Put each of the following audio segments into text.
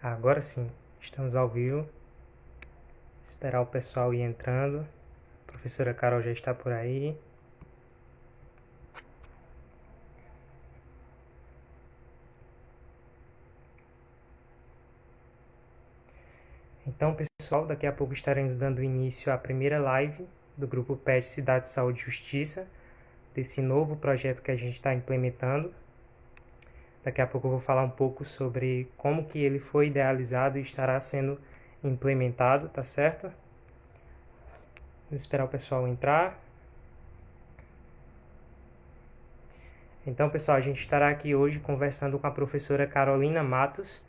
Agora sim, estamos ao vivo. Esperar o pessoal ir entrando. A professora Carol já está por aí. Então, pessoal, daqui a pouco estaremos dando início à primeira live do grupo PET Cidade, Saúde e Justiça, desse novo projeto que a gente está implementando. Daqui a pouco eu vou falar um pouco sobre como que ele foi idealizado e estará sendo implementado, tá certo? Vamos esperar o pessoal entrar. Então, pessoal, a gente estará aqui hoje conversando com a professora Carolina Matos,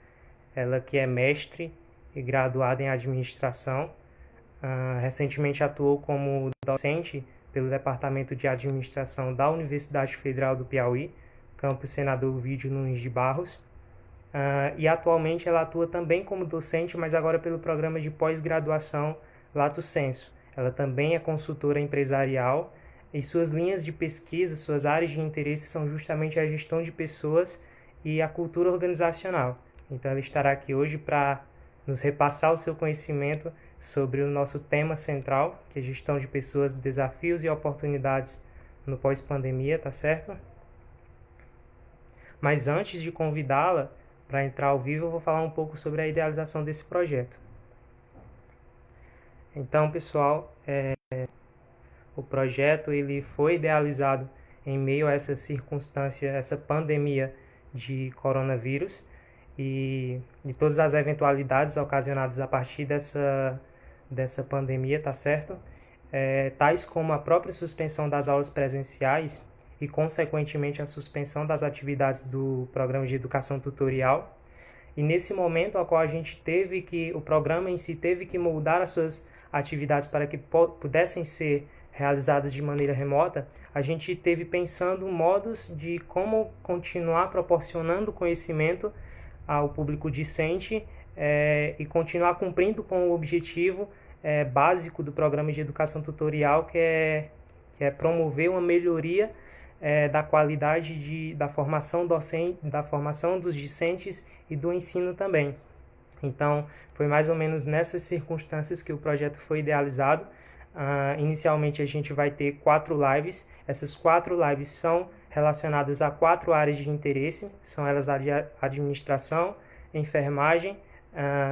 ela que é mestre e graduada em administração. Recentemente atuou como docente pelo Departamento de Administração da Universidade Federal do Piauí, campus Senador Ovidio Nunes de Barros. E atualmente ela atua também como docente, mas agora pelo programa de pós-graduação Lato Sensu. Ela também é consultora empresarial e suas linhas de pesquisa, suas áreas de interesse são justamente a gestão de pessoas e a cultura organizacional. Então ela estará aqui hoje para nos repassar o seu conhecimento sobre o nosso tema central, que é gestão de pessoas, desafios e oportunidades no pós-pandemia, tá certo? Mas antes de convidá-la para entrar ao vivo, eu vou falar um pouco sobre a idealização desse projeto. Então, pessoal, o projeto ele foi idealizado em meio a essa circunstância, essa pandemia de coronavírus e de todas as eventualidades ocasionadas a partir dessa pandemia, tá certo? Tais como a própria suspensão das aulas presenciais e, consequentemente, a suspensão das atividades do programa de educação tutorial. E nesse momento ao qual a gente teve que, o programa em si teve que moldar as suas atividades para que pudessem ser realizadas de maneira remota, a gente teve pensando modos de como continuar proporcionando conhecimento ao público discente e continuar cumprindo com o objetivo básico do programa de educação tutorial, que é promover uma melhoria da qualidade da formação docente, da formação dos discentes e do ensino também. Então, foi mais ou menos nessas circunstâncias que o projeto foi idealizado. Inicialmente, a gente vai ter 4 lives. Essas 4 lives são relacionadas a 4 áreas de interesse. São elas a de administração, enfermagem,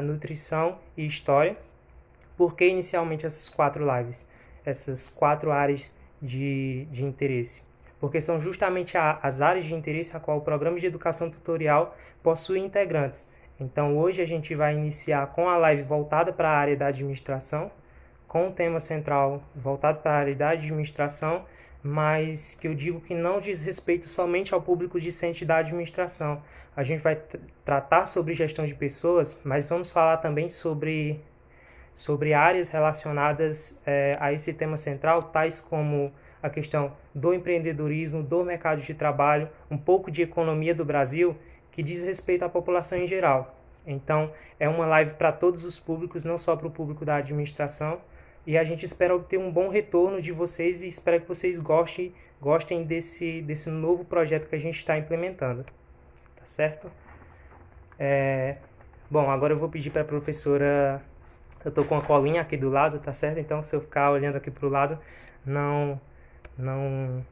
nutrição e história. Por que inicialmente essas 4 lives? Essas 4 áreas de interesse? Porque são justamente as áreas de interesse a qual o programa de educação tutorial possui integrantes. Então, hoje a gente vai iniciar com a live voltada para a área da administração, com o tema central voltado para a área da administração, mas que eu digo que não diz respeito somente ao público discente da administração. A gente vai tratar sobre gestão de pessoas, mas vamos falar também sobre áreas relacionadas a esse tema central, tais como a questão do empreendedorismo, do mercado de trabalho, um pouco de economia do Brasil, que diz respeito à população em geral. Então, é uma live para todos os públicos, não só para o público da administração, e a gente espera obter um bom retorno de vocês e espera que vocês gostem desse novo projeto que a gente está implementando. Tá certo? Bom, agora eu vou pedir para a professora. Eu estou com a colinha aqui do lado, tá certo? Então, se eu ficar olhando aqui para o lado, não, não,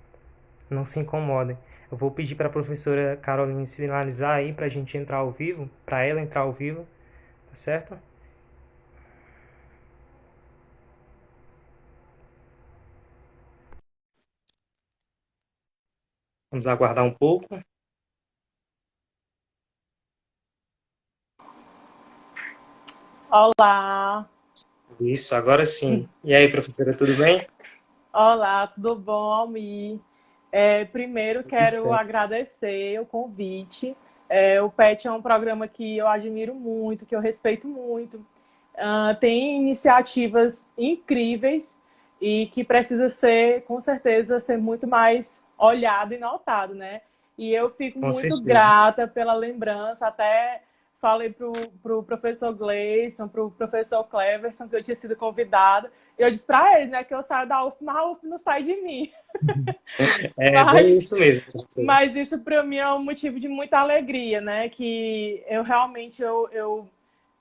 não se incomodem. Eu vou pedir para a professora Caroline sinalizar aí para a gente entrar ao vivo, para ela entrar ao vivo, tá certo? Vamos aguardar um pouco. Olá, Isso, agora sim. E aí, professora, tudo bem? olá, tudo bom, Almi? Primeiro Tudo quero certo. agradecer o convite. O PET é um programa que eu admiro muito, que eu respeito muito. Tem iniciativas incríveis e que precisa ser, com certeza, ser muito mais olhado e notado, né? E eu fico Com muito certeza. grata pela lembrança, até falei pro professor Gleison, pro professor Cleverson, que eu tinha sido convidada. E eu disse para ele, né, que eu saio da UF, mas a UF não sai de mim. É bem Mas isso mesmo, professora. mas isso para mim é um motivo de muita alegria, né? Que eu realmente eu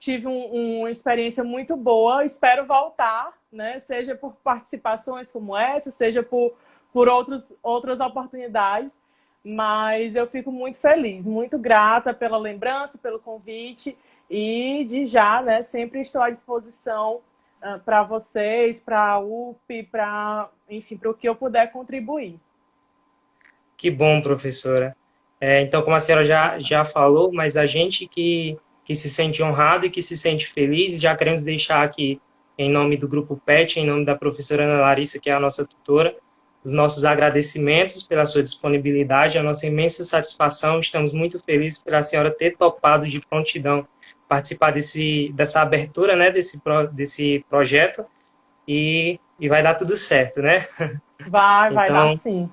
tive uma experiência muito boa, espero voltar, né? Seja por participações como essa, seja por outras oportunidades, mas eu fico muito feliz, muito grata pela lembrança, pelo convite, e de já, né, sempre estou à disposição para vocês, para a UF, enfim, para o que eu puder contribuir. Que bom, professora. Então, como a senhora já falou, mas a gente que se sente honrado e que se sente feliz, já queremos deixar aqui, em nome do Grupo PET, em nome da professora Ana Larissa, que é a nossa tutora, os nossos agradecimentos pela sua disponibilidade, a nossa imensa satisfação. Estamos muito felizes pela senhora ter topado de prontidão participar dessa abertura, né, desse projeto, e vai dar tudo certo, né? Vai dar Então, sim.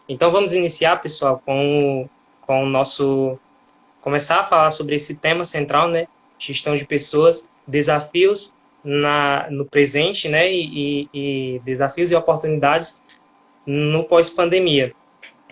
Então vamos iniciar, pessoal, com o nosso... Começar a falar sobre esse tema central, né? Gestão de pessoas, desafios no presente, né? E desafios e oportunidades no pós-pandemia.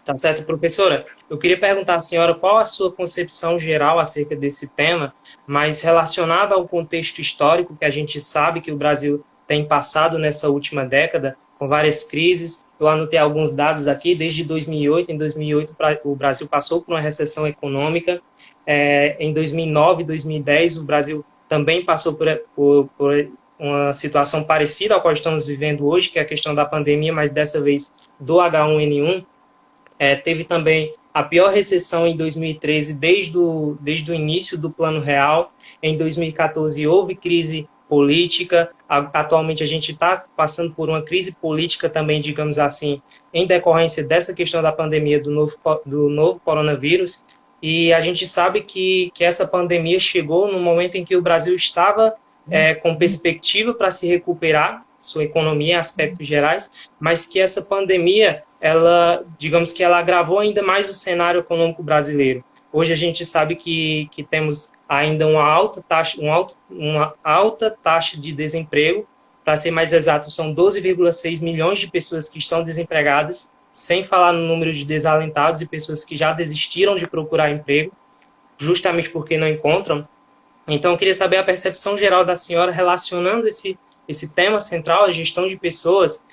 Tá certo, professora? Eu queria perguntar à senhora qual a sua concepção geral acerca desse tema, mas relacionada ao contexto histórico que a gente sabe que o Brasil tem passado nessa última década, com várias crises. Eu anotei alguns dados aqui, desde 2008. Em 2008, o Brasil passou por uma recessão econômica. Em 2009 e 2010, o Brasil também passou por uma situação parecida ao qual estamos vivendo hoje, que é a questão da pandemia, mas dessa vez do H1N1. Teve também a pior recessão em 2013, desde o início do Plano Real. Em 2014, houve crise política. Atualmente, a gente está passando por uma crise política também, digamos assim, em decorrência dessa questão da pandemia do novo coronavírus. E a gente sabe que essa pandemia chegou no momento em que o Brasil estava com perspectiva para se recuperar, sua economia em aspectos gerais, mas que essa pandemia, digamos que ela agravou ainda mais o cenário econômico brasileiro. Hoje a gente sabe que temos ainda uma alta taxa de desemprego. Para ser mais exato, são 12,6 milhões de pessoas que estão desempregadas, sem falar no número de desalentados e pessoas que já desistiram de procurar emprego, justamente porque não encontram. Então, eu queria saber a percepção geral da senhora relacionando esse tema central, a gestão de pessoas,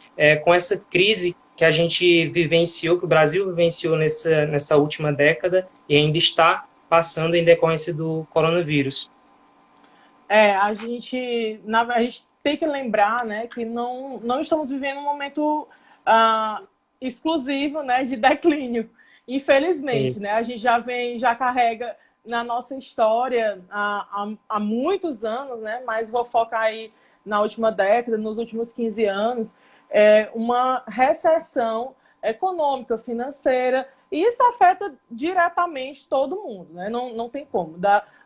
com essa crise que a gente vivenciou, que o Brasil vivenciou nessa última década e ainda está passando em decorrência do coronavírus. A gente tem que lembrar, né, que não estamos vivendo um momento exclusivo, né, de declínio, infelizmente. Isso. Né? A gente já carrega na nossa história há muitos anos, né, mas vou focar aí na última década, nos últimos 15 anos, uma recessão econômica, financeira, e isso afeta diretamente todo mundo, né? Não tem como.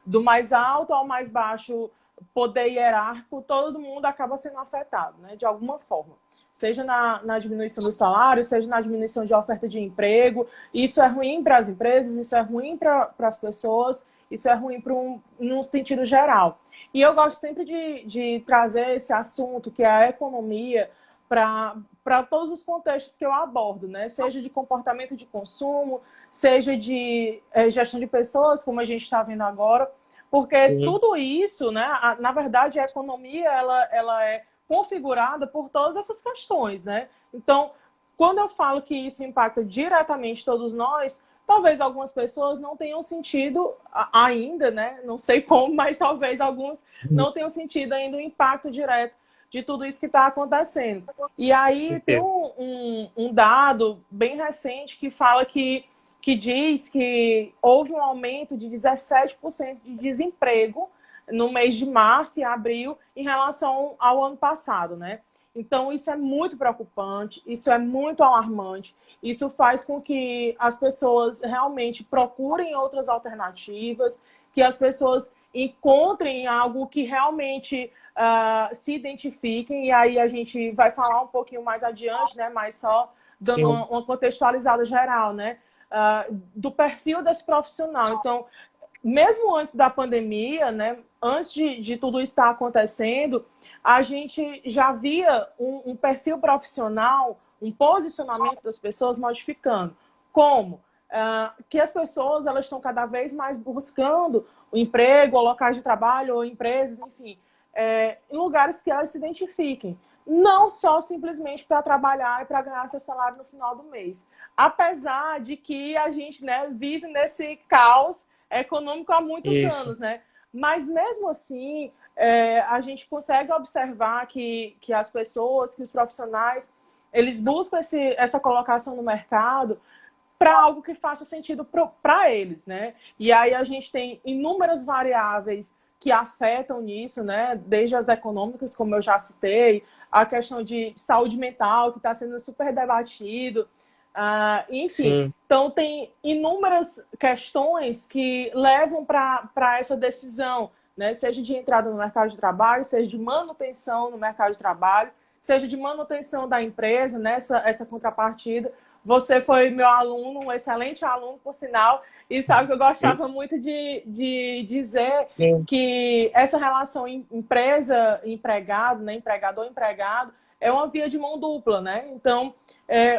Do mais alto ao mais baixo poder hierárquico, todo mundo acaba sendo afetado, né? De alguma forma. Seja na diminuição do salário, seja na diminuição de oferta de emprego. Isso é ruim para as empresas, isso é ruim para as pessoas, isso é ruim num sentido geral. E eu gosto sempre de trazer esse assunto, que é a economia, para todos os contextos que eu abordo, né? Seja de comportamento de consumo, seja de gestão de pessoas, como a gente está vendo agora, porque Sim. Tudo isso, né? Na verdade, a economia ela é configurada por todas essas questões, né? Então, quando eu falo que isso impacta diretamente todos nós, talvez algumas pessoas não tenham sentido ainda, né? Não sei como, mas talvez alguns não tenham sentido ainda o impacto direto de tudo isso que está acontecendo. E aí tem um dado bem recente que fala que diz que houve um aumento de 17% de desemprego no mês de março e abril em relação ao ano passado, né? Então, isso é muito preocupante, isso é muito alarmante, isso faz com que as pessoas realmente procurem outras alternativas, que as pessoas encontrem algo que realmente se identifiquem, e aí a gente vai falar um pouquinho mais adiante, né? Mas só dando uma contextualizada geral, né? Do perfil desse profissional. Então, mesmo antes da pandemia, né? Antes de tudo isso estar acontecendo, a gente já via um perfil profissional, um posicionamento das pessoas modificando. Como? que as pessoas elas estão cada vez mais buscando o emprego, ou locais de trabalho, ou empresas, enfim, em lugares que elas se identifiquem. Não só simplesmente para trabalhar e para ganhar seu salário no final do mês. Apesar de que a gente, né, vive nesse caos econômico há muitos Isso. anos, né? Mas mesmo assim, a gente consegue observar que as pessoas, que os profissionais, eles buscam essa colocação no mercado para algo que faça sentido para eles, né? E aí a gente tem inúmeras variáveis que afetam nisso, né? Desde as econômicas, como eu já citei, a questão de saúde mental, que está sendo super debatido, enfim. Sim. Então, tem inúmeras questões que levam para essa decisão, né? Seja de entrada no mercado de trabalho, seja de manutenção no mercado de trabalho, seja de manutenção da empresa, né? Essa contrapartida. Você foi meu aluno, um excelente aluno, por sinal, e sabe que eu gostava muito de dizer Sim. que essa relação empresa-empregado, né, empregador-empregado, é uma via de mão dupla, né? Então,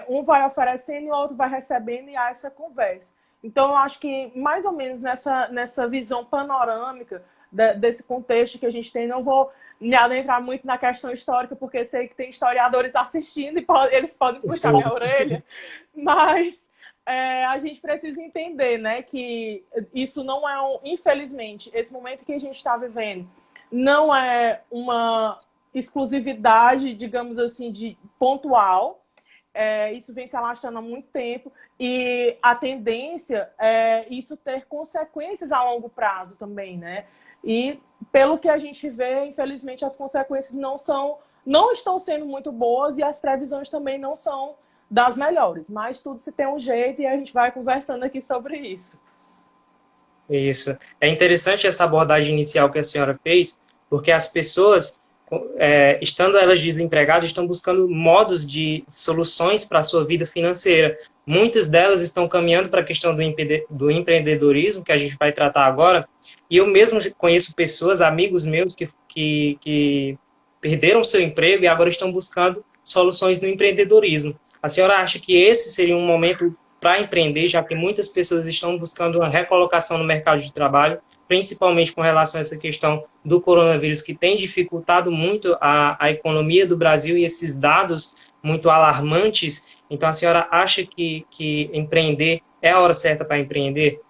um vai oferecendo e o outro vai recebendo e há essa conversa. Então, eu acho que, mais ou menos nessa visão panorâmica desse contexto que a gente tem, não vou me adentrar muito na questão histórica, porque sei que tem historiadores assistindo e eles podem puxar Sim. minha orelha, mas a gente precisa entender, né, que isso não é infelizmente, esse momento que a gente está vivendo não é uma exclusividade, digamos assim, de pontual. Isso vem se alastrando há muito tempo e a tendência é isso ter consequências a longo prazo também, né? E pelo que a gente vê, infelizmente, as consequências não estão sendo muito boas e as previsões também não são das melhores. Mas tudo se tem um jeito e a gente vai conversando aqui sobre isso. Isso. É interessante essa abordagem inicial que a senhora fez, porque as pessoas, estando elas desempregadas, estão buscando modos de soluções para a sua vida financeira. Muitas delas estão caminhando para a questão do empreendedorismo, que a gente vai tratar agora, e eu mesmo conheço pessoas, amigos meus, que perderam seu emprego e agora estão buscando soluções no empreendedorismo. A senhora acha que esse seria um momento para empreender, já que muitas pessoas estão buscando uma recolocação no mercado de trabalho, principalmente com relação a essa questão do coronavírus, que tem dificultado muito a economia do Brasil e esses dados muito alarmantes. Então, a senhora acha que empreender é a hora certa para empreender?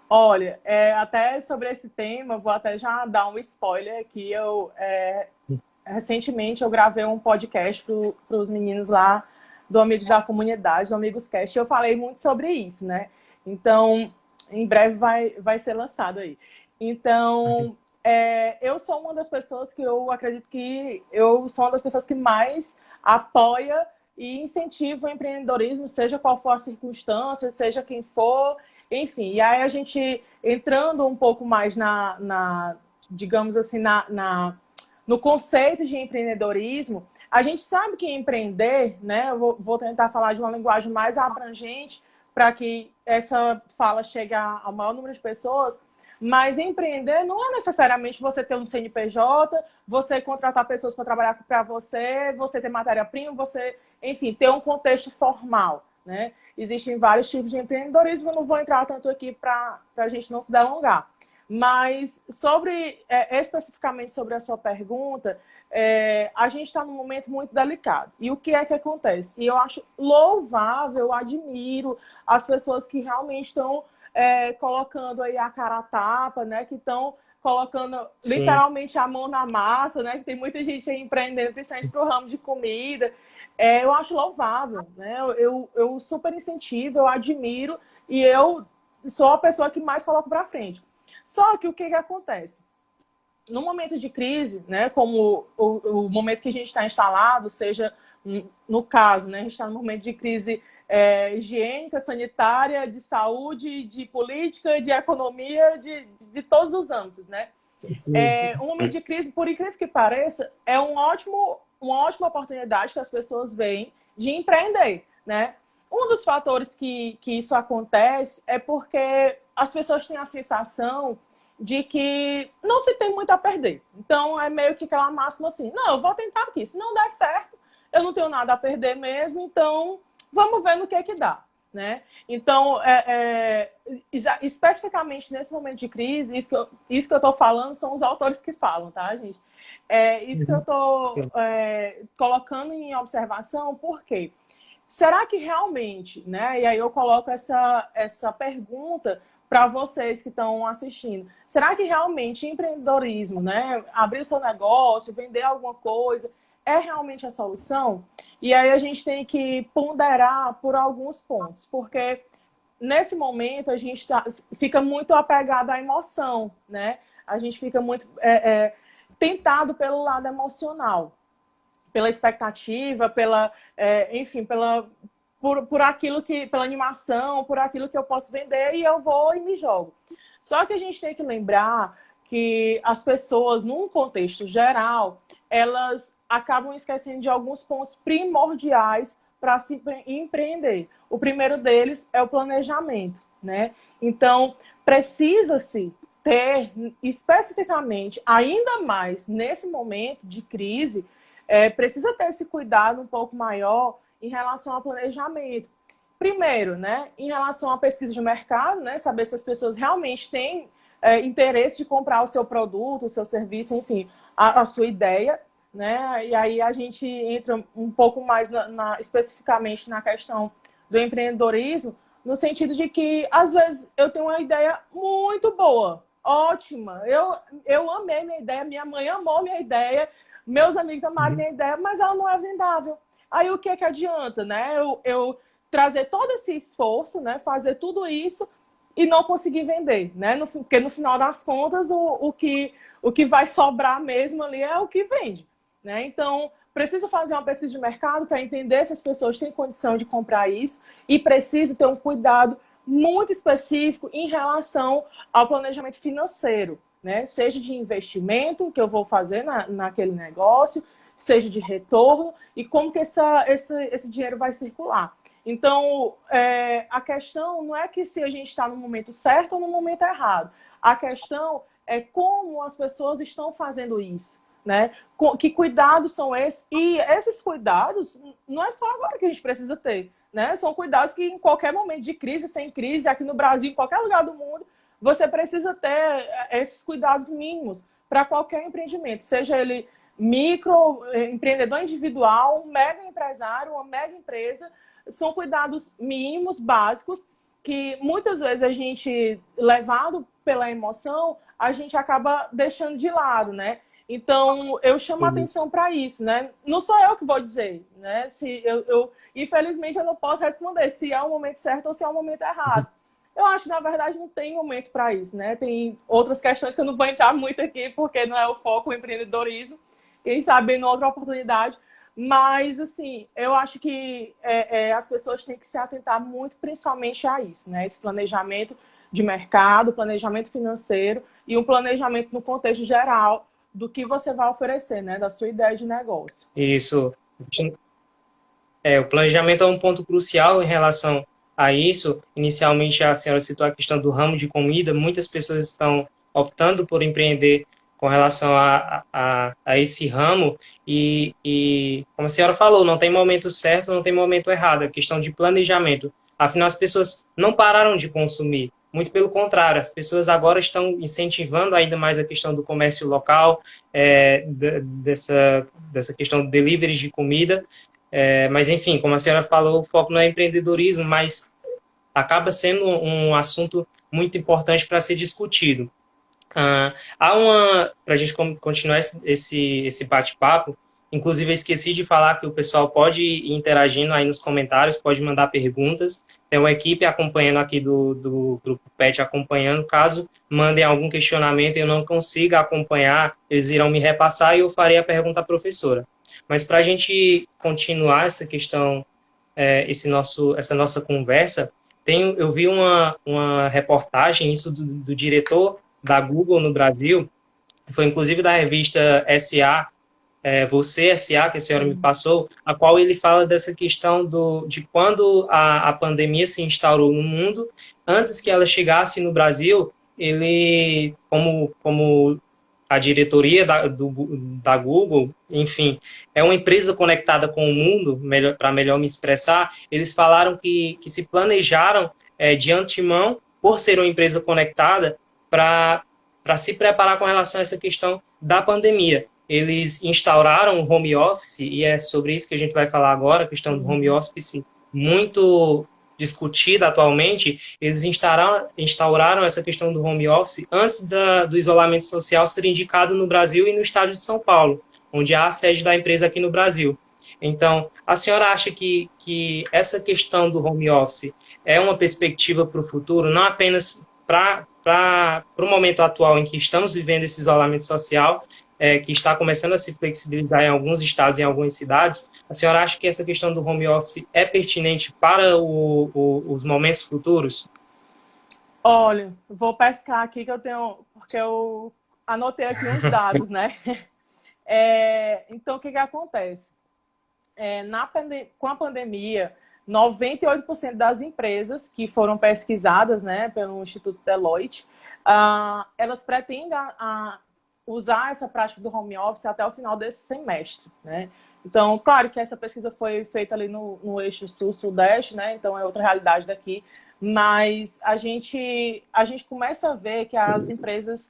Olha, até sobre esse tema, vou até já dar um spoiler aqui. Recentemente eu gravei um podcast para os meninos lá do Amigos da Comunidade, do Amigos Cast, e eu falei muito sobre isso, né? Então, em breve vai ser lançado aí. Então, eu sou uma das pessoas que eu acredito que eu sou uma das pessoas que mais apoia e incentiva o empreendedorismo, seja qual for a circunstância, seja quem for, enfim. E aí a gente entrando um pouco mais digamos assim, no conceito de empreendedorismo, a gente sabe que empreender, né? Eu vou tentar falar de uma linguagem mais abrangente para que essa fala chegue ao maior número de pessoas, mas empreender não é necessariamente você ter um CNPJ, você contratar pessoas para trabalhar para você ter matéria-prima, enfim, ter um contexto formal, né? Existem vários tipos de empreendedorismo, eu não vou entrar tanto aqui para a gente não se delongar. Mas especificamente sobre a sua pergunta, a gente está num momento muito delicado. E o que é que acontece? E eu acho louvável, eu admiro as pessoas que realmente estão colocando aí a cara a tapa, né? Que estão colocando Sim. literalmente a mão na massa, né? Que tem muita gente aí empreendendo, principalmente para o ramo de comida. Eu acho louvável, né? Eu super incentivo, eu admiro e eu sou a pessoa que mais coloco para frente. Só que o que acontece? No momento de crise, né, como o momento que a gente está instalado, seja no caso, né, a gente está num momento de crise higiênica, sanitária, de saúde, de política, de economia, de todos os âmbitos, né? Um momento de crise, por incrível que pareça, é uma ótima oportunidade que as pessoas veem de empreender, né? Um dos fatores que isso acontece é porque as pessoas têm a sensação de que não se tem muito a perder. Então, é meio que aquela máxima assim, não, eu vou tentar aqui. Se não der certo, eu não tenho nada a perder mesmo, então vamos ver no que dá. né? Então, especificamente nesse momento de crise, isso que eu estou falando são os autores que falam, tá, gente? Isso que eu estou colocando em observação, por quê? Será que realmente, né? E aí eu coloco essa pergunta para vocês que estão assistindo. Será que realmente empreendedorismo, né? Abrir o seu negócio, vender alguma coisa, é realmente a solução? E aí a gente tem que ponderar por alguns pontos, porque nesse momento a gente fica muito apegado à emoção, né? A gente fica muito tentado pelo lado emocional, pela expectativa, enfim, por aquilo pela animação, por aquilo que eu posso vender, e eu vou e me jogo. Só que a gente tem que lembrar que as pessoas, num contexto geral, elas acabam esquecendo de alguns pontos primordiais para se empreender. O primeiro deles é o planejamento, né? Então, precisa-se ter, especificamente, ainda mais nesse momento de crise, precisa ter esse cuidado um pouco maior em relação ao planejamento. Primeiro, né, em relação à pesquisa de mercado, né, saber se as pessoas realmente têm interesse de comprar o seu produto, o seu serviço, enfim, a sua ideia, né? E aí a gente entra um pouco mais especificamente na questão do empreendedorismo, no sentido de que, às vezes, eu tenho uma ideia muito boa, ótima, eu amei minha ideia, minha mãe amou minha ideia, meus amigos amaram minha ideia, mas ela não é vendável. Aí o que adianta, né? Eu trazer todo esse esforço, né? Fazer tudo isso e não conseguir vender, né? Porque no final das contas, o que vai sobrar mesmo ali é o que vende, né? Então, preciso fazer uma pesquisa de mercado para entender se as pessoas têm condição de comprar isso e preciso ter um cuidado muito específico em relação ao planejamento financeiro, né? Seja de investimento que eu vou fazer naquele negócio, seja de retorno e como que esse dinheiro vai circular. Então, a questão não é que se a gente está no momento certo ou no momento errado. A questão é como as pessoas estão fazendo isso, né? Que cuidados são esses? E esses cuidados não é só agora que a gente precisa ter, né? São cuidados que em qualquer momento de crise, sem crise, aqui no Brasil, em qualquer lugar do mundo, você precisa ter esses cuidados mínimos para qualquer empreendimento, seja ele micro, empreendedor individual, um mega empresário, uma mega empresa. São cuidados mínimos, básicos, que muitas vezes a gente, levado pela emoção, a gente acaba deixando de lado, né? Então, eu chamo a atenção para isso, né? Não sou eu que vou dizer, né? Infelizmente, eu não posso responder se é o momento certo ou se é o momento errado. Eu acho que, na verdade, não tem momento para isso, né? Tem outras questões que eu não vou entrar muito aqui, porque não é o foco o empreendedorismo. Quem sabe, em outra oportunidade. Mas, assim, eu acho que as pessoas têm que se atentar muito, principalmente a isso, né? Esse planejamento de mercado, planejamento financeiro e um planejamento no contexto geral do que você vai oferecer, né? Da sua ideia de negócio. Isso. O planejamento é um ponto crucial em relação a isso. Inicialmente, a senhora citou a questão do ramo de comida. Muitas pessoas estão optando por empreender com relação a esse ramo e, como a senhora falou, não tem momento certo, não tem momento errado, é questão de planejamento. Afinal, as pessoas não pararam de consumir, muito pelo contrário, as pessoas agora estão incentivando ainda mais a questão do comércio local, dessa questão do delivery de comida, mas enfim, como a senhora falou, o foco não é empreendedorismo, mas acaba sendo um assunto muito importante para ser discutido. Para a gente continuar esse bate-papo, inclusive eu esqueci de falar que o pessoal pode ir interagindo aí nos comentários, pode mandar perguntas, tem uma equipe acompanhando aqui do Grupo PET acompanhando, caso mandem algum questionamento e eu não consiga acompanhar, eles irão me repassar e eu farei a pergunta à professora. Mas para a gente continuar essa questão, essa nossa conversa, eu vi uma reportagem, isso do diretor da Google no Brasil, foi inclusive da revista SA, Você SA, que a senhora me passou, a qual ele fala dessa questão de quando a pandemia se instaurou no mundo, antes que ela chegasse no Brasil, ele, como a diretoria da Google, enfim, é uma empresa conectada com o mundo, para melhor me expressar, eles falaram que se planejaram de antemão, por ser uma empresa conectada, para se preparar com relação a essa questão da pandemia. Eles instauraram o home office, e é sobre isso que a gente vai falar agora, a questão do home office, muito discutida atualmente. Eles instauraram essa questão do home office antes do isolamento social ser indicado no Brasil e no estado de São Paulo, onde há a sede da empresa aqui no Brasil. Então, a senhora acha que essa questão do home office é uma perspectiva para o futuro, não apenas para o momento atual em que estamos vivendo esse isolamento social, que está começando a se flexibilizar em alguns estados, em algumas cidades? A senhora acha que essa questão do home office é pertinente para os momentos futuros? Olha, vou pescar aqui porque eu anotei aqui uns dados, né? Então, o que acontece? Com a pandemia, 98% das empresas que foram pesquisadas, né, pelo Instituto Deloitte, elas pretendem usar essa prática do home office até o final desse semestre, né? Então, claro que essa pesquisa foi feita ali no eixo sul-sudeste, né? Então é outra realidade daqui, mas a gente começa a ver que as empresas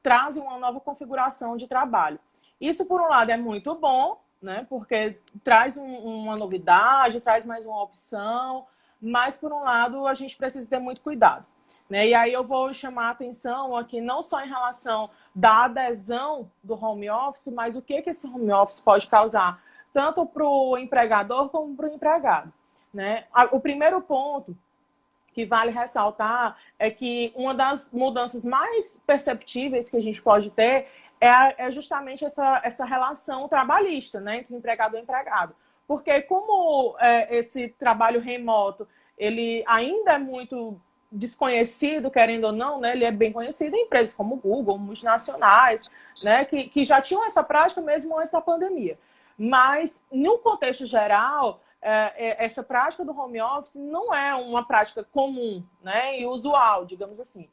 trazem uma nova configuração de trabalho. Isso, por um lado, é muito bom, né? Porque traz uma novidade, traz mais uma opção, mas, por um lado, a gente precisa ter muito cuidado, né? E aí eu vou chamar a atenção aqui não só em relação da adesão do home office, mas o que esse home office pode causar, tanto para o empregador como para o empregado, né? O primeiro ponto que vale ressaltar é que uma das mudanças mais perceptíveis que a gente pode ter é justamente essa relação trabalhista, né, entre empregador e empregado. Porque como esse trabalho remoto, ele ainda é muito desconhecido, querendo ou não, né, ele é bem conhecido em empresas como Google, multinacionais, né, que já tinham essa prática mesmo antes da pandemia. Mas, no contexto geral, essa prática do home office não é uma prática comum, né, e usual, digamos assim.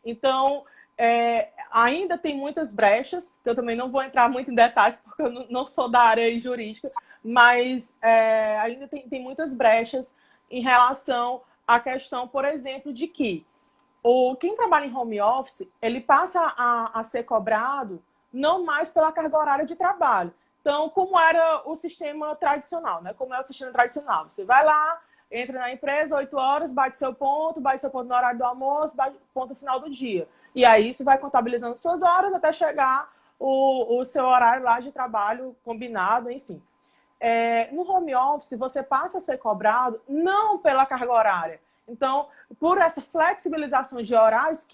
Então, ainda tem muitas brechas, que eu também não vou entrar muito em detalhes, porque eu não sou da área jurídica, mas ainda tem muitas brechas em relação à questão, por exemplo, de que quem trabalha em home office, ele passa a ser cobrado não mais pela carga horária de trabalho. Então, como era o sistema tradicional, né? Como é o sistema tradicional? Você vai lá, entra na empresa, 8 horas, bate seu ponto no horário do almoço, bate ponto no final do dia. E aí isso vai contabilizando suas horas até chegar o seu horário lá de trabalho combinado, enfim. No home office, você passa a ser cobrado não pela carga horária. Então, por essa flexibilização de horários,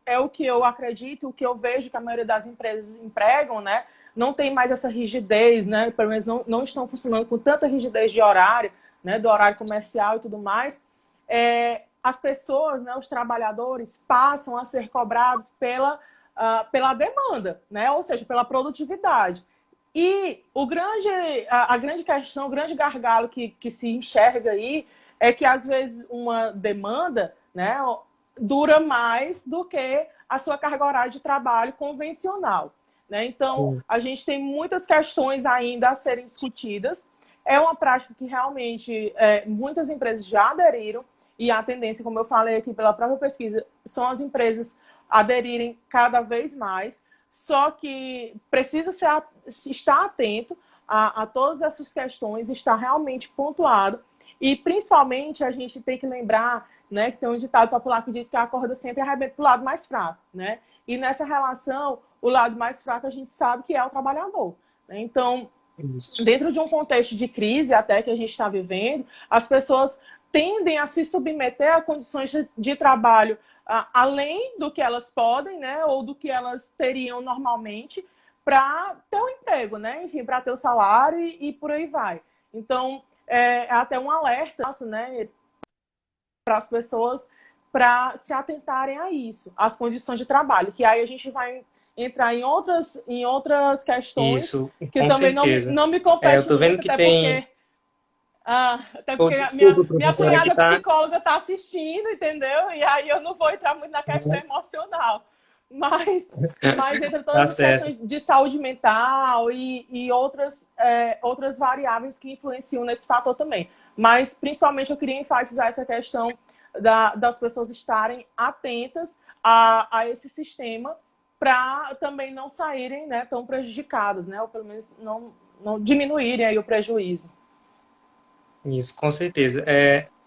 é o que eu acredito, o que eu vejo que a maioria das empresas empregam, né? Não tem mais essa rigidez, né? Pelo menos não estão funcionando com tanta rigidez de horário, né? Do horário comercial e tudo mais. As pessoas, né? Os trabalhadores passam a ser cobrados pela demanda, né? Ou seja, pela produtividade. E a grande questão, o grande gargalo que se enxerga aí é que, às vezes, uma demanda, né, dura mais do que a sua carga horária de trabalho convencional, né? Então, sim, a gente tem muitas questões ainda a serem discutidas. É uma prática que realmente muitas empresas já aderiram, e a tendência, como eu falei aqui pela própria pesquisa, são as empresas aderirem cada vez mais. Só que precisa estar atento a todas essas questões, estar realmente pontuado. E, principalmente, a gente tem que lembrar, né, que tem um ditado popular que diz que a corda sempre arrebenta para o lado mais fraco, né? E nessa relação, o lado mais fraco a gente sabe que é o trabalhador, né? Então, dentro de um contexto de crise até que a gente está vivendo, as pessoas tendem a se submeter a condições de trabalho além do que elas podem, né, ou do que elas teriam normalmente para ter um emprego, né? Enfim, para ter o salário e por aí vai. Então, é até um alerta nosso, né, para as pessoas para se atentarem a isso, às condições de trabalho, que aí a gente vai entrar em outras questões isso, que também não me competem eu tô vendo muito, que tem... até porque Desculpa, minha professora, cunhada que tá... psicóloga está assistindo, entendeu? E aí eu não vou entrar muito na questão emocional. mas entre Tá todas as certo. questões de saúde mental e outras variáveis que influenciam nesse fator também. Mas, principalmente, eu queria enfatizar essa questão das pessoas estarem atentas a esse sistema para também não saírem, né, tão prejudicadas, né, ou pelo menos não diminuírem aí o prejuízo. Isso, com certeza.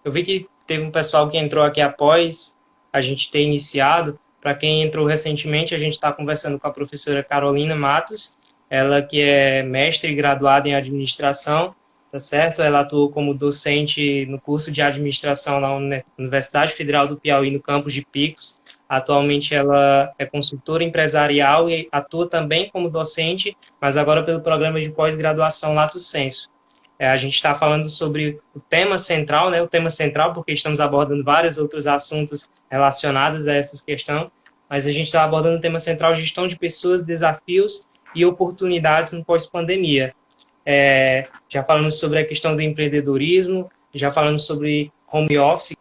Eu vi que teve um pessoal que entrou aqui após a gente ter iniciado. Para quem entrou recentemente, a gente está conversando com a professora Carolina Matos, ela que é mestre e graduada em administração, tá certo? Ela atuou como docente no curso de administração na Universidade Federal do Piauí, no campus de Picos. Atualmente ela é consultora empresarial e atua também como docente, mas agora pelo programa de pós-graduação Lato Sensu. A gente está falando sobre o tema central, né? O tema central, porque estamos abordando vários outros assuntos relacionados a essa questão, mas a gente está abordando o tema central, gestão de pessoas, desafios e oportunidades no pós-pandemia. Já falamos sobre a questão do empreendedorismo, já falamos sobre home office.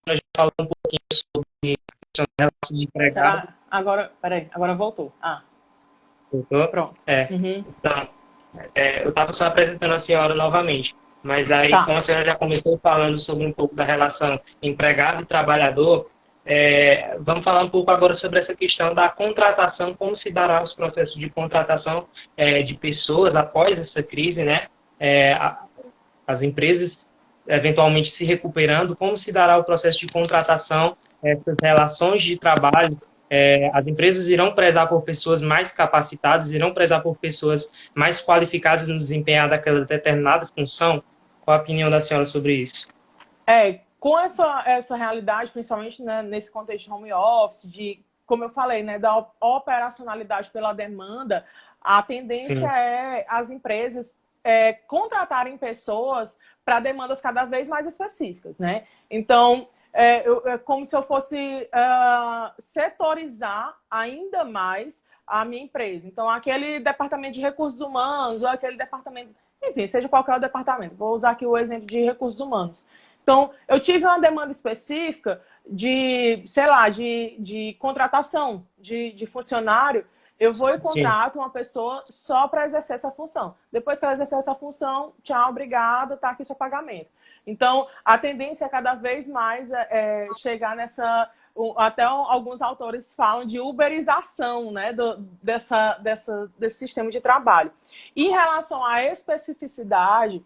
A gente falou um pouquinho sobre a questão da relação de empregado. Agora, peraí, agora voltou. Voltou? Pronto. Uhum. Então, eu estava só apresentando a senhora novamente, mas aí, como a senhora já começou falando sobre um pouco da relação empregado e trabalhador, vamos falar um pouco agora sobre essa questão da contratação, como se dará os processos de contratação de pessoas após essa crise, né? As empresas eventualmente se recuperando, como se dará o processo de contratação, essas relações de trabalho. As empresas irão prezar por pessoas mais capacitadas, irão prezar por pessoas mais qualificadas no desempenhar daquela determinada função? Qual a opinião da senhora sobre isso? Com essa realidade, principalmente, né, nesse contexto de home office, como eu falei, né, da operacionalidade pela demanda, a tendência Sim. é as empresas contratarem pessoas para demandas cada vez mais específicas, né? Então, como se eu fosse setorizar ainda mais a minha empresa. Então, aquele departamento de recursos humanos ou aquele departamento, enfim, seja qualquer departamento. Vou usar aqui o exemplo de recursos humanos. Então, eu tive uma demanda específica de, sei lá, de contratação de funcionário. Eu vou e contrato uma pessoa só para exercer essa função. Depois que ela exercer essa função, tchau, obrigada, tá aqui seu pagamento. Então, a tendência é cada vez mais chegar nessa... Até alguns autores falam de uberização, né, desse sistema de trabalho. Em relação à especificidade,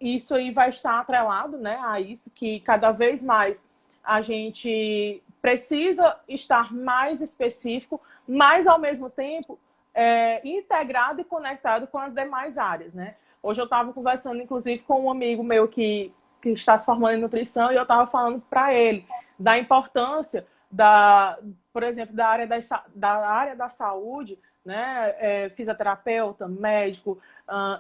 isso aí vai estar atrelado, né, a isso que cada vez mais a gente precisa estar mais específico, mas ao mesmo tempo integrado e conectado com as demais áreas, né? Hoje eu estava conversando, inclusive, com um amigo meu que está se formando em nutrição e eu estava falando para ele da importância, por exemplo, da área da saúde, né? Fisioterapeuta, médico,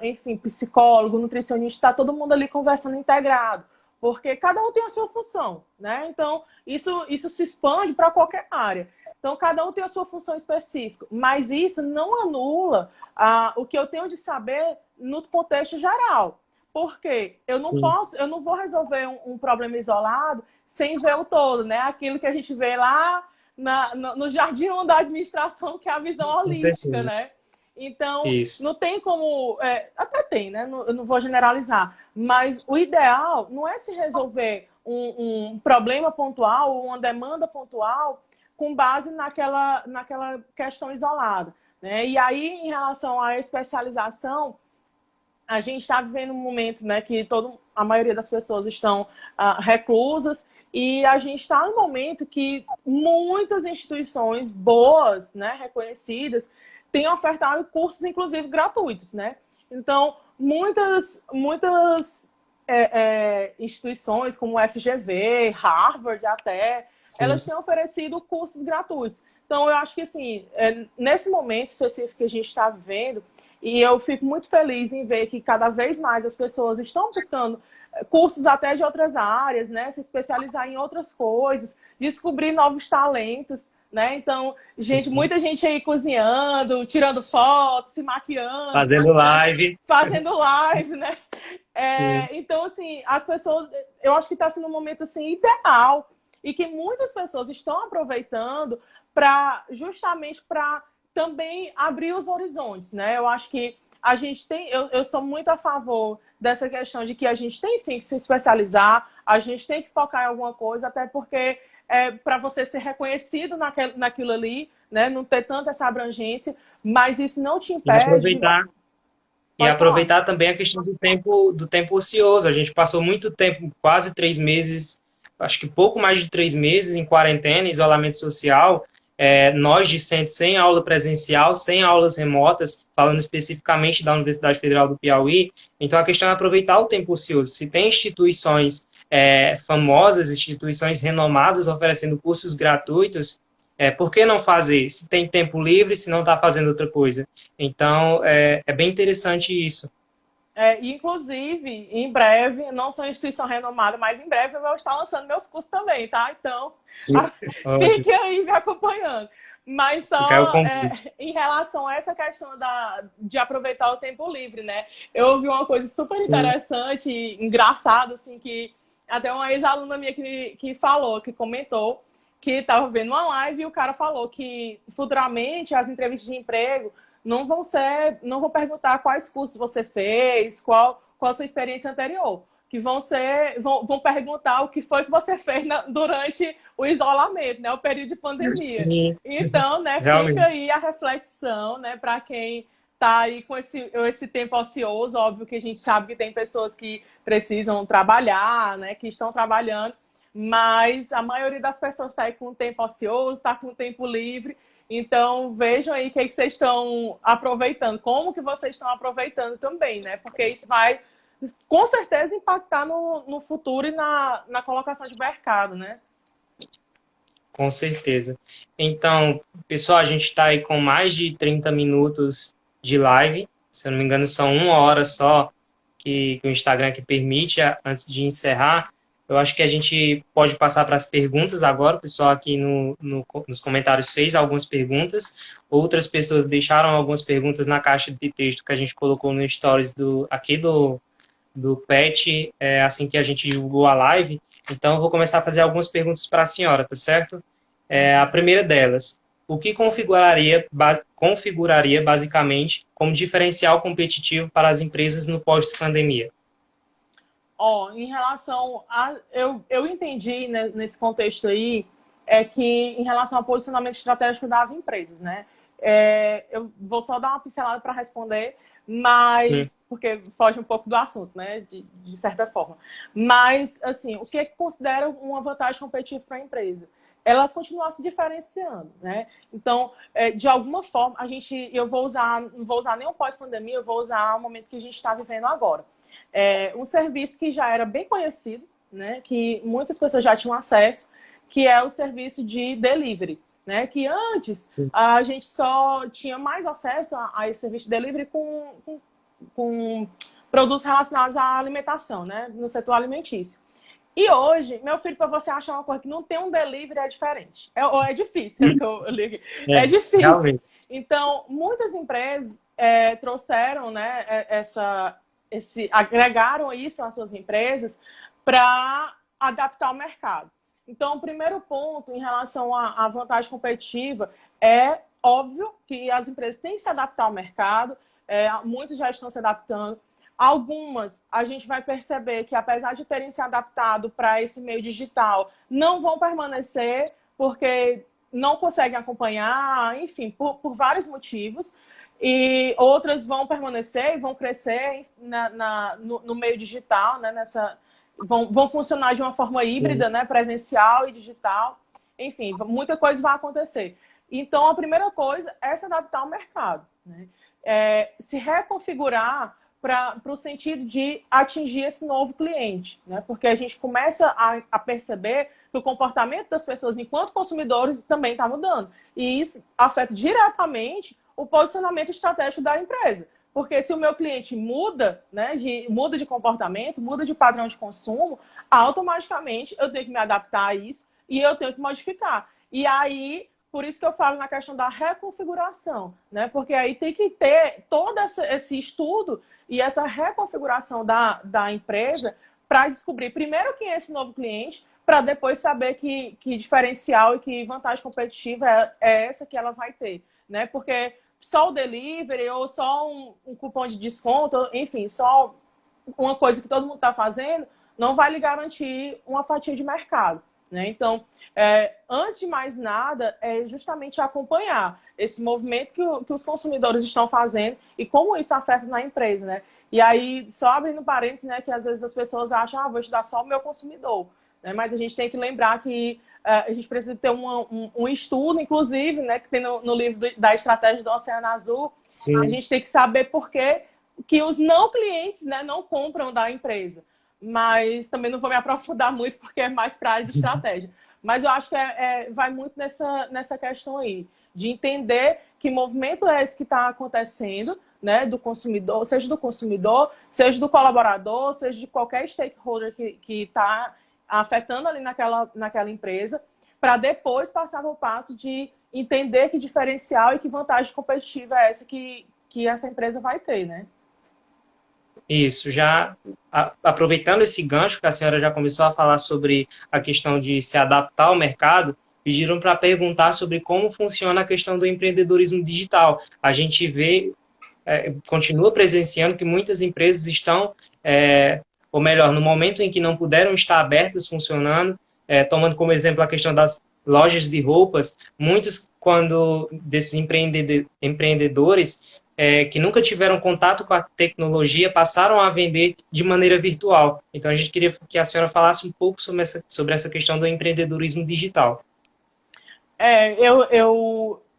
enfim, psicólogo, nutricionista, está todo mundo ali conversando integrado, porque cada um tem a sua função, né? Então, isso se expande para qualquer área. Então, cada um tem a sua função específica, mas isso não anula o que eu tenho de saber no contexto geral. Porque eu não vou resolver um problema isolado sem ver o todo, né? Aquilo que a gente vê lá no jardim da administração, que é a visão holística, né? Então, não tem como... até tem, né? Eu não vou generalizar. Mas o ideal não é se resolver um problema pontual ou uma demanda pontual com base naquela questão isolada, né? E aí, em relação à especialização, a gente está vivendo um momento, né, que a maioria das pessoas estão reclusas e a gente está num momento que muitas instituições boas, né, reconhecidas, têm ofertado cursos, inclusive, gratuitos, né? Então, muitas instituições, como o FGV, Harvard até, elas têm oferecido cursos gratuitos. Então, eu acho que, assim, nesse momento específico que a gente está vivendo, e eu fico muito feliz em ver que cada vez mais as pessoas estão buscando cursos até de outras áreas, né? Se especializar em outras coisas, descobrir novos talentos, né? Então, muita gente aí cozinhando, tirando fotos, se maquiando. Fazendo live. Fazendo live, né? Sim. Então, assim, as pessoas, eu acho que está sendo um momento assim ideal e que muitas pessoas estão aproveitando para justamente para também abrir os horizontes, né? Eu acho que a gente tem, eu sou muito a favor dessa questão de que a gente tem sim que se especializar, a gente tem que focar em alguma coisa, até porque para você ser reconhecido naquilo ali, né? Não ter tanta essa abrangência, mas isso não te E impede de... aproveitar E Pode falar. aproveitar também a questão do tempo ocioso. A gente passou muito tempo, quase 3 meses, acho que pouco mais de 3 meses em quarentena, isolamento social. Nós discentes sem aula presencial, sem aulas remotas, falando especificamente da Universidade Federal do Piauí. Então a questão é aproveitar o tempo ocioso. Se tem instituições famosas, instituições renomadas oferecendo cursos gratuitos, por que não fazer? Se tem tempo livre, se não está fazendo outra coisa. Então, é bem interessante isso. Inclusive, em breve, não sou instituição renomada, mas em breve eu vou estar lançando meus cursos também, tá? Então, Ótimo. fique aí me acompanhando. Mas Fica aí o só convite. em relação a essa questão de aproveitar o tempo livre, né? Eu ouvi uma coisa super Sim, interessante, engraçada, assim, que até uma ex-aluna minha que falou, que comentou, que estava vendo uma live e o cara falou que futuramente as entrevistas de emprego não vão perguntar quais cursos você fez, qual a sua experiência anterior, que vão perguntar o que foi que você fez durante o isolamento, né, o período de pandemia. sim, Então, né, fica realmente. aí a reflexão, né, para quem está aí com esse tempo ocioso. Óbvio que a gente sabe que tem pessoas que precisam trabalhar, né, que estão trabalhando, mas a maioria das pessoas está aí com o tempo ocioso, está com o tempo livre. Então, vejam aí o que, é que vocês estão aproveitando, como que vocês estão aproveitando também, né? Porque isso vai, com certeza, impactar no futuro e na colocação de mercado, né? Com certeza. Então, pessoal, a gente está aí com mais de 30 minutos de live. Se eu não me engano, são 1 hora só que o Instagram que permite antes de encerrar. Eu acho que a gente pode passar para as perguntas agora. O pessoal aqui nos comentários fez algumas perguntas. Outras pessoas deixaram algumas perguntas na caixa de texto que a gente colocou no stories do PET, assim que a gente divulgou a live. Então, eu vou começar a fazer algumas perguntas para a senhora, tá certo? A primeira delas, o que configuraria basicamente como diferencial competitivo para as empresas no pós-pandemia? Em relação a... Eu entendi, né, nesse contexto aí, que em relação ao posicionamento estratégico das empresas, né? Eu vou só dar uma pincelada para responder, Sim, mas... Porque foge um pouco do assunto, né? De certa forma. Mas, assim, o que é que considera uma vantagem competitiva para a empresa? Ela continuar se diferenciando, né? Então, de alguma forma, não vou usar nem o pós-pandemia, eu vou usar o momento que a gente está vivendo agora. Um serviço que já era bem conhecido, né, que muitas pessoas já tinham acesso, que é o serviço de delivery, né, que antes sim, a gente só tinha mais acesso a esse serviço de delivery com produtos relacionados à alimentação, né, no setor alimentício. E hoje, meu filho, para você achar uma coisa que não tem um delivery é diferente. Ou é difícil, é que eu li aqui. É difícil. realmente. Então, muitas empresas trouxeram, né, agregaram isso às suas empresas para adaptar o mercado. Então, o primeiro ponto em relação à vantagem competitiva é óbvio que as empresas têm que se adaptar ao mercado, muitos já estão se adaptando. Algumas, a gente vai perceber que, apesar de terem se adaptado para esse meio digital, não vão permanecer porque não conseguem acompanhar, enfim, por vários motivos. E outras vão permanecer e vão crescer no meio digital, né? Vão funcionar de uma forma Sim, híbrida, né? Presencial e digital. Enfim, muita coisa vai acontecer. Então, a primeira coisa é se adaptar ao mercado, né? Se reconfigurar para o sentido de atingir esse novo cliente, né? Porque a gente começa a perceber que o comportamento das pessoas enquanto consumidores também está mudando. E isso afeta diretamente o posicionamento estratégico da empresa. Porque se o meu cliente muda, né, muda de comportamento, muda de padrão de consumo, automaticamente eu tenho que me adaptar a isso e eu tenho que modificar. E aí por isso que eu falo na questão da reconfiguração, né? Porque aí tem que ter todo esse estudo e essa reconfiguração da empresa para descobrir primeiro quem é esse novo cliente, para depois saber que diferencial e que vantagem competitiva é essa que ela vai ter, né? Porque só o delivery ou só um cupom de desconto, enfim, só uma coisa que todo mundo está fazendo, não vai lhe garantir uma fatia de mercado, né? Então, antes de mais nada, é justamente acompanhar esse movimento que os consumidores estão fazendo e como isso afeta na empresa, né? E aí, só abrindo parênteses, né, que às vezes as pessoas acham, vou estudar só o meu consumidor, né? Mas a gente tem que lembrar que a gente precisa ter um estudo, inclusive, né, que tem no livro da Estratégia do Oceano Azul. Sim. A gente tem que saber por que os não clientes, né, não compram da empresa. Mas também não vou me aprofundar muito, porque é mais para a área de estratégia. Mas eu acho que vai muito nessa questão aí, de entender que movimento é esse que está acontecendo, né, do consumidor, seja seja do colaborador, seja de qualquer stakeholder que está afetando ali naquela empresa, para depois passar no passo de entender que diferencial e que vantagem competitiva é essa que essa empresa vai ter, né? Isso, já aproveitando esse gancho que a senhora já começou a falar sobre a questão de se adaptar ao mercado, pediram para perguntar sobre como funciona a questão do empreendedorismo digital. A gente vê, continua presenciando que muitas empresas estão, ou melhor, no momento em que não puderam estar abertas, funcionando, tomando como exemplo a questão das lojas de roupas, muitos desses empreendedores que nunca tiveram contato com a tecnologia passaram a vender de maneira virtual. Então, a gente queria que a senhora falasse um pouco sobre essa questão do empreendedorismo digital.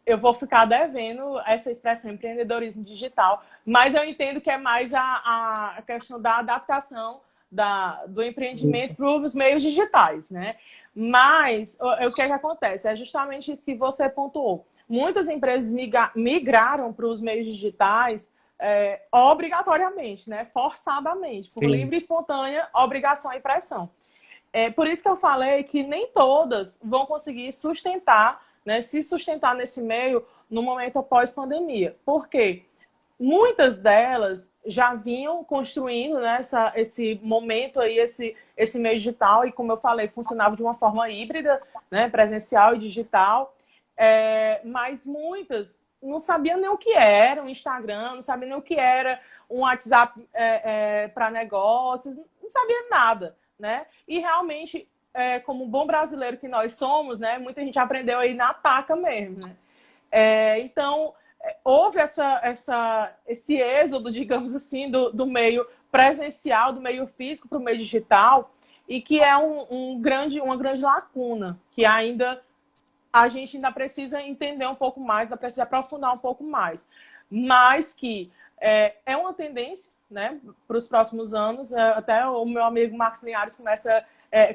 Eu vou ficar devendo essa expressão empreendedorismo digital, mas eu entendo que é mais a questão da adaptação do empreendimento para os meios digitais, né? Mas o que acontece? É justamente isso que você pontuou. Muitas empresas migraram para os meios digitais obrigatoriamente, né? Forçadamente, por livre e espontânea obrigação e pressão. Por isso que eu falei que nem todas vão conseguir sustentar, né, se sustentar nesse meio no momento após pandemia. Por quê? Muitas delas já vinham construindo, né, esse momento aí, esse meio digital, e como eu falei, funcionava de uma forma híbrida, né, presencial e digital, mas muitas não sabiam nem o que era um Instagram, não sabiam nem o que era um WhatsApp para negócios, não sabiam nada, né? E realmente, como bom brasileiro que nós somos, né, muita gente aprendeu aí na taca mesmo, né? Então, houve esse êxodo, digamos assim, do meio presencial, do meio físico para o meio digital, e que é uma grande lacuna, que a gente ainda precisa entender um pouco mais, ainda precisa aprofundar um pouco mais. Mas que é uma tendência, né, para os próximos anos. Até o meu amigo Marcos Linhares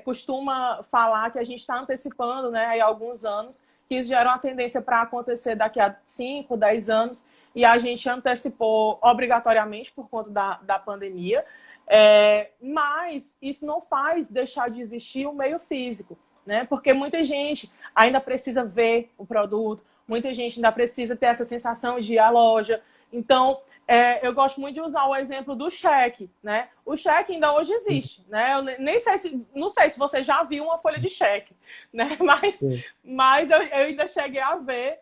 costuma falar que a gente está antecipando, né, há alguns anos, que isso já era uma tendência para acontecer daqui a 5, 10 anos, e a gente antecipou obrigatoriamente por conta da pandemia. Mas isso não faz deixar de existir o meio físico, né? Porque muita gente ainda precisa ver o produto, muita gente ainda precisa ter essa sensação de ir à loja. Então, eu gosto muito de usar o exemplo do cheque, né? O cheque ainda hoje existe, né? Eu não sei se você já viu uma folha de cheque, né? Mas eu ainda cheguei a ver.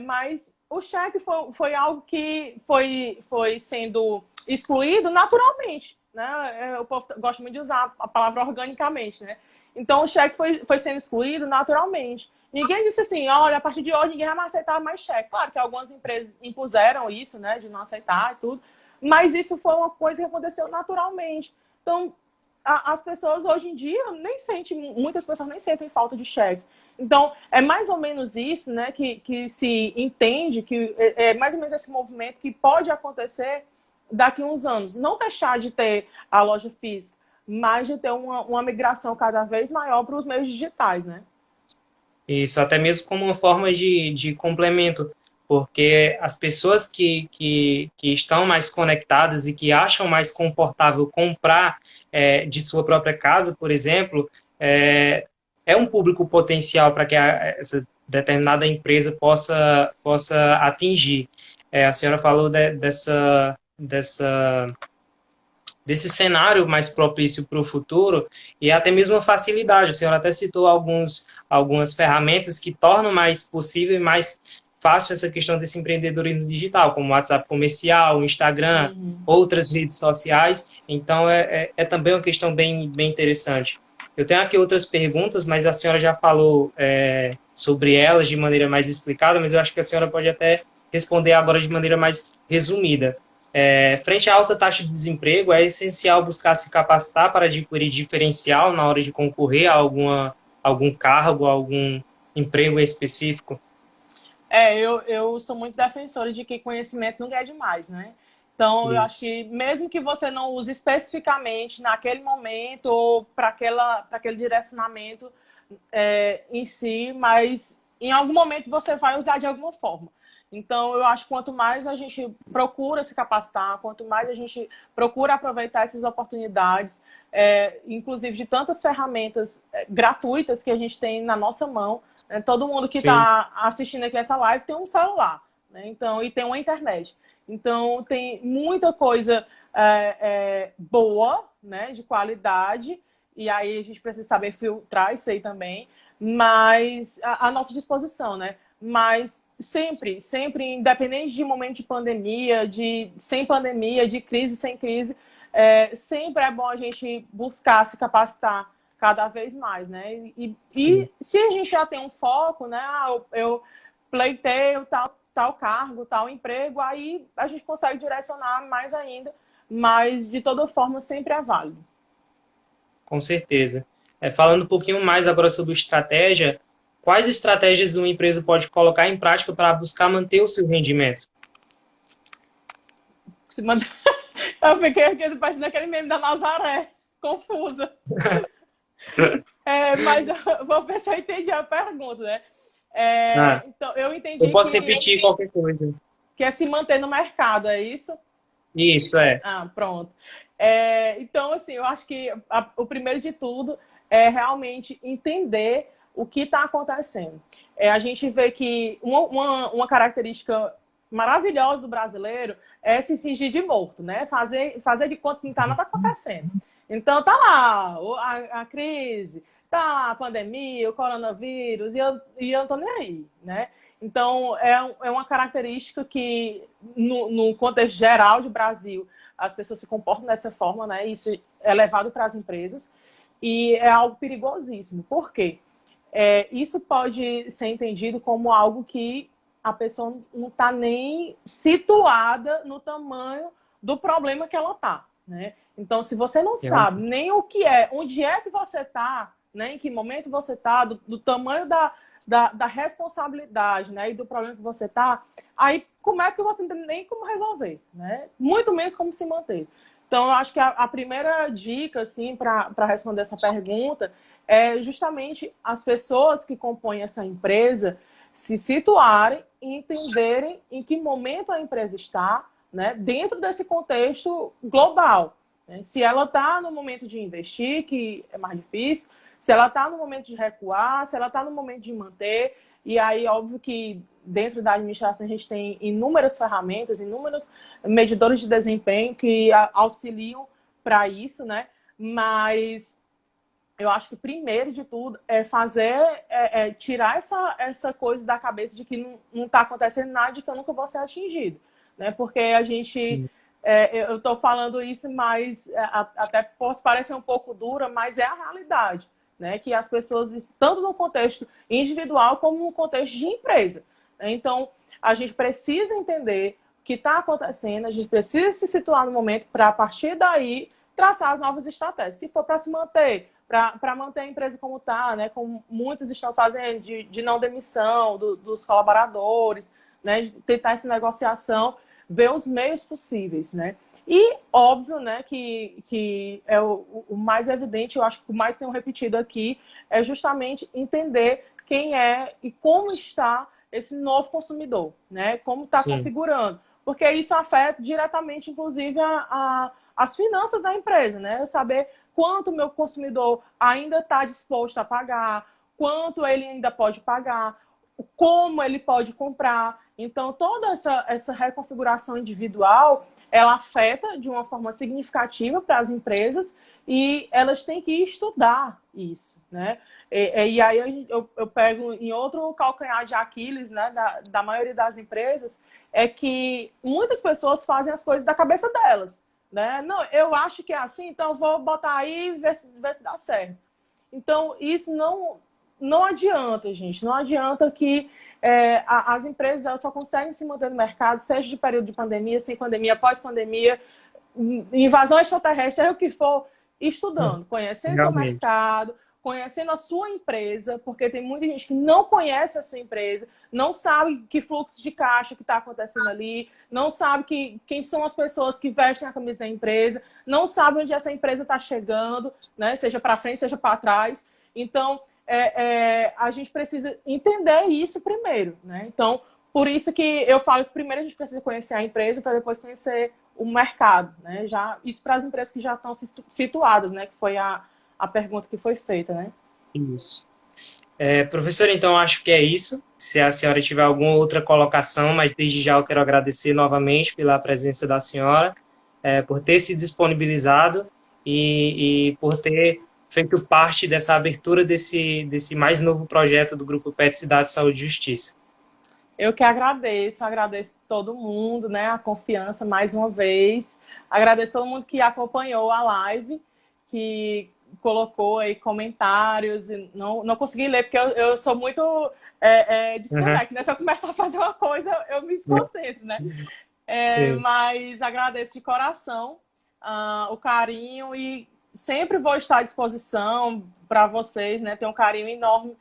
Mas o cheque foi algo que foi sendo excluído naturalmente, né? O povo gosta muito de usar a palavra organicamente, né? Então, o cheque foi sendo excluído naturalmente. Ninguém disse assim, olha, a partir de hoje ninguém vai mais aceitar mais cheque. Claro que algumas empresas impuseram isso, né, de não aceitar e tudo, mas isso foi uma coisa que aconteceu naturalmente. Então, as pessoas hoje em dia muitas pessoas nem sentem falta de cheque. Então, é mais ou menos isso, né, que se entende, que é mais ou menos esse movimento que pode acontecer daqui a uns anos. Não deixar de ter a loja física, mas de ter uma migração cada vez maior para os meios digitais, né? Isso, até mesmo como uma forma de complemento, porque as pessoas que estão mais conectadas e que acham mais confortável comprar de sua própria casa, por exemplo, é um público potencial para que determinada empresa possa atingir. A senhora falou desse cenário mais propício para o futuro e até mesmo a facilidade. A senhora até citou algumas ferramentas que tornam mais possível e mais fácil essa questão desse empreendedorismo digital, como o WhatsApp comercial, o Instagram, outras redes sociais. Então, é também uma questão bem interessante. Eu tenho aqui outras perguntas, mas a senhora já falou sobre elas de maneira mais explicada, mas eu acho que a senhora pode até responder agora de maneira mais resumida. Frente à alta taxa de desemprego, é essencial buscar se capacitar para adquirir diferencial na hora de concorrer a algum cargo, a algum emprego específico? Eu sou muito defensora de que conhecimento nunca é demais, né? Então, eu acho que mesmo que você não use especificamente naquele momento ou para aquele direcionamento em si, mas em algum momento você vai usar de alguma forma. Então, eu acho que quanto mais a gente procura se capacitar, quanto mais a gente procura aproveitar essas oportunidades, inclusive de tantas ferramentas gratuitas que a gente tem na nossa mão, né? Todo mundo que está assistindo aqui essa live tem um celular, né? Então, e tem uma internet. Então, tem muita coisa boa, né, de qualidade, e aí a gente precisa saber filtrar isso aí também, mas à nossa disposição, né? Mas sempre, independente de momento de pandemia, sem pandemia, de crise, sem crise, sempre é bom a gente buscar se capacitar cada vez mais, né? E se a gente já tem um foco, né? Eu pleiteio tal cargo, tal emprego, aí a gente consegue direcionar mais ainda, mas de toda forma sempre é válido. Com certeza. Falando um pouquinho mais agora sobre estratégia, quais estratégias uma empresa pode colocar em prática para buscar manter o seu rendimento? Eu fiquei aqui parecendo aquele meme da Nazaré, confusa. Mas eu vou ver se eu entendi a pergunta, né? Então, eu entendi eu posso repetir qualquer coisa. Que é se manter no mercado, é isso? Isso, é. Pronto. Então, assim, eu acho que o primeiro de tudo é realmente entender o que está acontecendo. A gente vê que uma característica maravilhosa do brasileiro é se fingir de morto, né? Fazer de conta que não está nada acontecendo. Então, tá lá a crise, tá lá a pandemia, o coronavírus, e eu não estou nem aí, né? Então, é uma característica que, no contexto geral de Brasil, as pessoas se comportam dessa forma, né? Isso é levado para as empresas e é algo perigosíssimo. Por quê? Isso pode ser entendido como algo que a pessoa não está nem situada no tamanho do problema que ela está, né? Então, se você não sabe nem o que onde é que você está, né? Em que momento você está, do tamanho da responsabilidade, né, e do problema que você está, aí começa que você não tem nem como resolver, né? Muito menos como se manter. Então, eu acho que a primeira dica, assim, para responder essa pergunta é justamente as pessoas que compõem essa empresa se situarem e entenderem em que momento a empresa está, né, dentro desse contexto global. Né? Se ela está no momento de investir, que é mais difícil, se ela está no momento de recuar, se ela está no momento de manter. E aí, óbvio que dentro da administração a gente tem inúmeras ferramentas, inúmeros medidores de desempenho que auxiliam para isso, né? Mas eu acho que primeiro de tudo é tirar essa coisa da cabeça de que não está acontecendo nada, de que eu nunca vou ser atingido, né? Porque a gente... eu estou falando isso, mas até posso parecer um pouco dura, mas é a realidade. Né, que as pessoas, tanto no contexto individual como no contexto de empresa. Né? Então, a gente precisa entender o que está acontecendo, a gente precisa se situar no momento para, a partir daí, traçar as novas estratégias. Se for para se manter, para manter a empresa como está, né, como muitos estão fazendo, de não demissão dos colaboradores, né, de tentar essa negociação, ver os meios possíveis, né? E óbvio, né, que é o mais evidente, eu acho que o mais tenho repetido aqui, é justamente entender quem é e como está esse novo consumidor, né? Como está configurando. Porque isso afeta diretamente, inclusive, as finanças da empresa, né? Eu saber quanto o meu consumidor ainda está disposto a pagar, quanto ele ainda pode pagar, como ele pode comprar. Então, toda essa reconfiguração individual, ela afeta de uma forma significativa para as empresas e elas têm que estudar isso, né? E aí eu pego em outro calcanhar de Aquiles, né, da maioria das empresas, é que muitas pessoas fazem as coisas da cabeça delas, né? Não, eu acho que é assim, então eu vou botar aí e ver se dá certo. Então, isso não adianta, gente. Não adianta que as empresas elas só conseguem se manter no mercado, seja de período de pandemia, sem pandemia, pós-pandemia, invasão extraterrestre, seja o que for, estudando, conhecendo seu Realmente. mercado, conhecendo a sua empresa, porque tem muita gente que não conhece a sua empresa, não sabe que fluxo de caixa que está acontecendo ali, não sabe quem são as pessoas que vestem a camisa da empresa, não sabe onde essa empresa está chegando, né? Seja para frente, seja para trás. Então, a gente precisa entender isso primeiro, né? Então, por isso que eu falo que primeiro a gente precisa conhecer a empresa para depois conhecer o mercado, né? Já, isso para as empresas que já estão situadas, né? Que foi a pergunta que foi feita, né? Isso. Professora, então acho que é isso. Se a senhora tiver alguma outra colocação, mas desde já eu quero agradecer novamente pela presença da senhora, por ter se disponibilizado e por ter feito parte dessa abertura desse mais novo projeto do Grupo PET Cidade, Saúde e Justiça. Eu que agradeço todo mundo, né? A confiança mais uma vez. Agradeço todo mundo que acompanhou a live, que colocou aí comentários. Não consegui ler, porque eu sou muito desconecto, né? Se eu começar a fazer uma coisa, eu me desconcentro, né? Mas agradeço de coração o carinho e sempre vou estar à disposição para vocês, né? Tenho um carinho enorme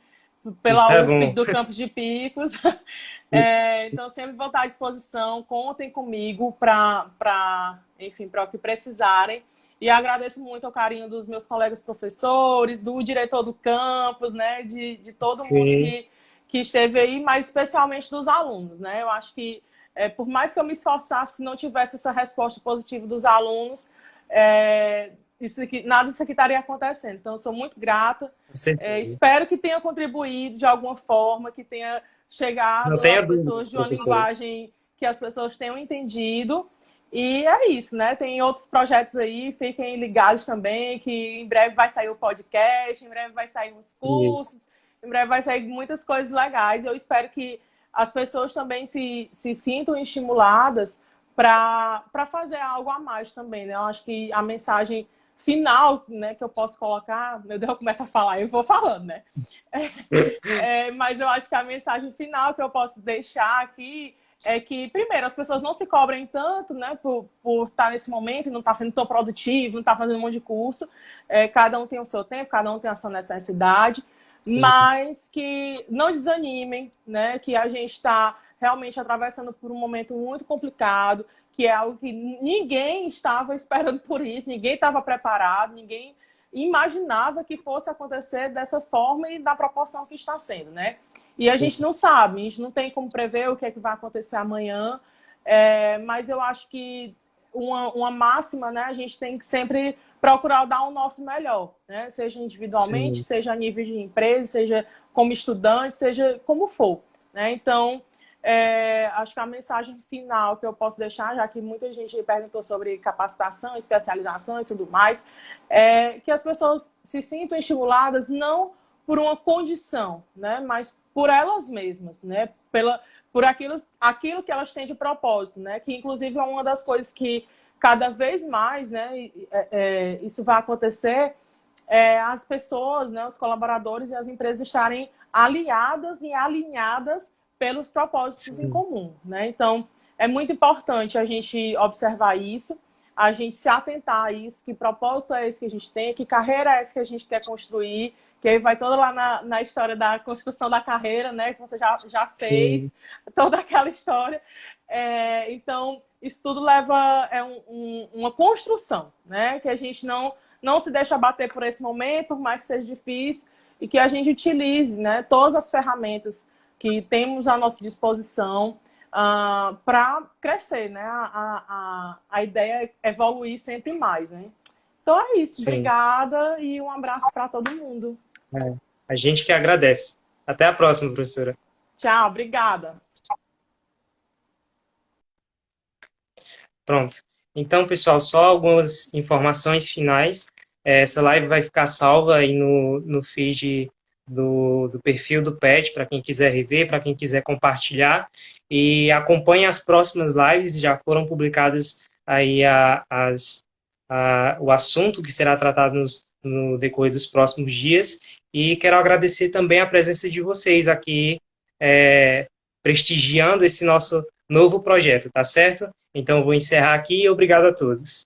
pela UFP do Campos de Picos. Então, sempre vou estar à disposição. Contem comigo para o que precisarem. E agradeço muito o carinho dos meus colegas professores, do diretor do campus, né? De todo mundo que esteve aí, mas especialmente dos alunos, né? Eu acho que, por mais que eu me esforçasse, se não tivesse essa resposta positiva dos alunos, nada disso aqui estaria acontecendo. Então, eu sou muito grata. Espero que tenha contribuído de alguma forma, que tenha chegado às pessoas de uma linguagem que as pessoas tenham entendido. E é isso, né? Tem outros projetos aí, fiquem ligados também, que em breve vai sair o podcast, em breve vai sair os cursos, em breve vai sair muitas coisas legais. Eu espero que as pessoas também se sintam estimuladas para fazer algo a mais também, né? Eu acho que a mensagem final, né, que eu posso colocar, meu Deus, eu começo a falar, eu vou falando, né? Mas eu acho que a mensagem final que eu posso deixar aqui é que, primeiro, as pessoas não se cobrem tanto, né, por estar nesse momento, não estar sendo tão produtivo, não estar fazendo um monte de curso. Cada um tem o seu tempo, cada um tem a sua necessidade, mas que não desanimem, né, que a gente está realmente atravessando por um momento muito complicado, que é algo que ninguém estava esperando por isso, ninguém estava preparado, ninguém imaginava que fosse acontecer dessa forma e da proporção que está sendo, né? E a gente não sabe, a gente não tem como prever o que é que vai acontecer amanhã, mas eu acho que uma máxima, né? A gente tem que sempre procurar dar o nosso melhor, né? Seja individualmente, seja a nível de empresa, seja como estudante, seja como for, né? Então, acho que a mensagem final que eu posso deixar, já que muita gente perguntou sobre capacitação, especialização e tudo mais, é que as pessoas se sintam estimuladas não por uma condição, né, mas por elas mesmas, né, por aquilo que elas têm de propósito, né, que inclusive é uma das coisas que cada vez mais, né, isso vai acontecer, as pessoas, né, os colaboradores e as empresas estarem aliadas e alinhadas pelos propósitos em comum, né? Então, é muito importante a gente observar isso, a gente se atentar a isso, que propósito é esse que a gente tem, que carreira é essa que a gente quer construir, que aí vai toda lá na história da construção da carreira, né? Que você já fez, toda aquela história. Então, isso tudo leva uma construção, né? Que a gente não se deixa bater por esse momento, por mais que seja difícil, e que a gente utilize, né, todas as ferramentas que temos à nossa disposição para crescer, né? A ideia é evoluir sempre mais, né? Então é isso. Obrigada e um abraço para todo mundo. A gente que agradece. Até a próxima, professora. Tchau, obrigada. Pronto. Então, pessoal, só algumas informações finais. Essa live vai ficar salva aí no feed do perfil do PET, para quem quiser rever, para quem quiser compartilhar. E acompanhe as próximas lives, já foram publicadas aí o assunto que será tratado no decorrer dos próximos dias. E quero agradecer também a presença de vocês aqui, prestigiando esse nosso novo projeto, tá certo? Então, vou encerrar aqui e obrigado a todos.